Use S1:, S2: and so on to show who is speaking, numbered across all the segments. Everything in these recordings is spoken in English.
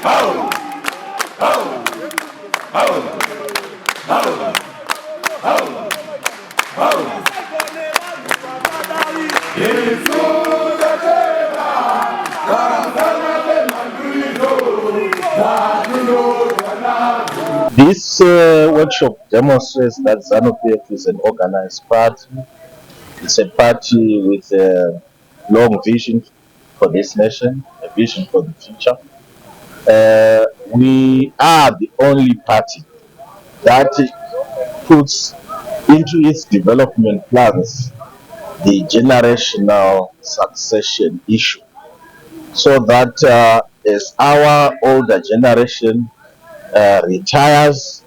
S1: This workshop demonstrates that Zanu PF is an organized party. It's a party with a long vision for this nation, a vision for the future. We are the only party that puts into its development plans the generational succession issue, so that as our older generation retires,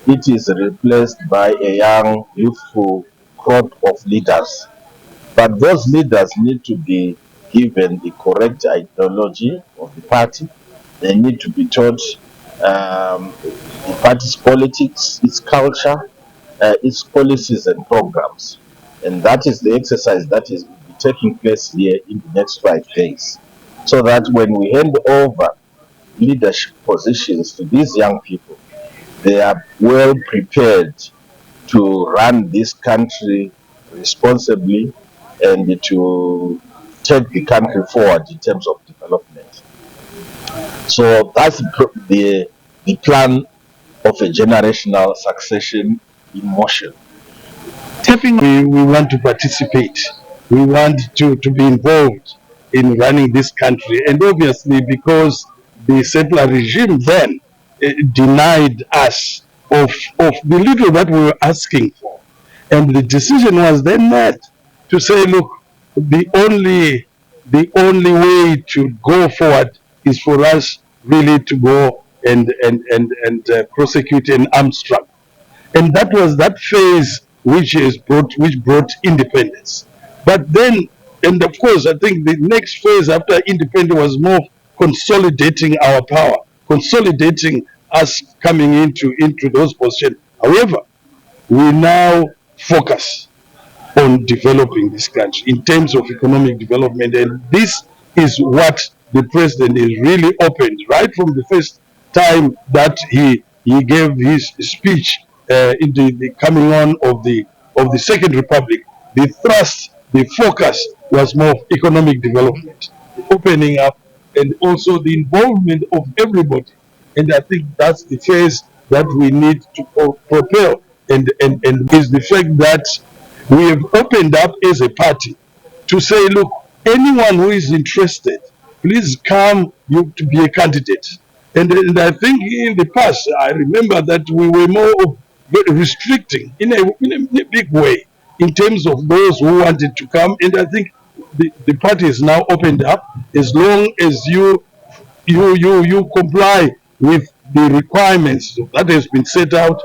S1: it is replaced by a young, youthful crop of leaders. But those leaders need to be given the correct ideology of the party. They need to be taught the party's politics, its culture, its policies and programs. And that is the exercise that is taking place here in the next 5 days. So that when we hand over leadership positions to these young people, they are well prepared to run this country responsibly and to take the country forward in terms of development. So that's the plan of a generational succession in motion.
S2: We want to participate. We want to be involved in running this country. And obviously, because the settler regime then denied us of the little that we were asking for. And the decision was then made to say, look, the only way to go forward is for us really to go and prosecute an armed struggle. And that was that phase which brought independence. But then, and of course, I think the next phase after independence was more consolidating our power, consolidating us coming into those positions. However, we now focus on developing this country in terms of economic development, and this is what the president is really opened right from the first time that he gave his speech in the coming on of the Second Republic. The thrust, the focus was more economic development, opening up, and also the involvement of everybody. And I think that's the phase that we need to propel, and is the fact that we have opened up as a party to say, look, anyone who is interested, please come to be a candidate. And I think in the past, I remember that we were more restricting in a big way in terms of those who wanted to come. And I think the party is now opened up. As long as you comply with the requirements that has been set out,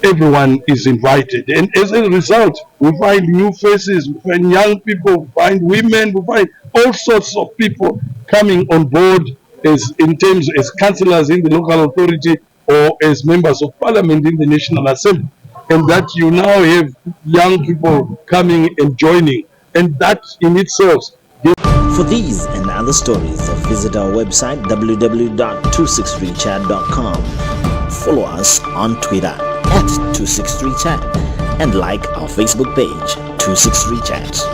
S2: everyone is invited. And as a result, we find new faces, we find young people, we find women, we find all sorts of people coming on board as councillors in the local authority or as members of parliament in the National Assembly. And that you now have young people coming and joining. And that in itself.
S3: For these and other stories, visit our website www.263chat.com. Follow us on Twitter @263chat and like our Facebook page 263chat.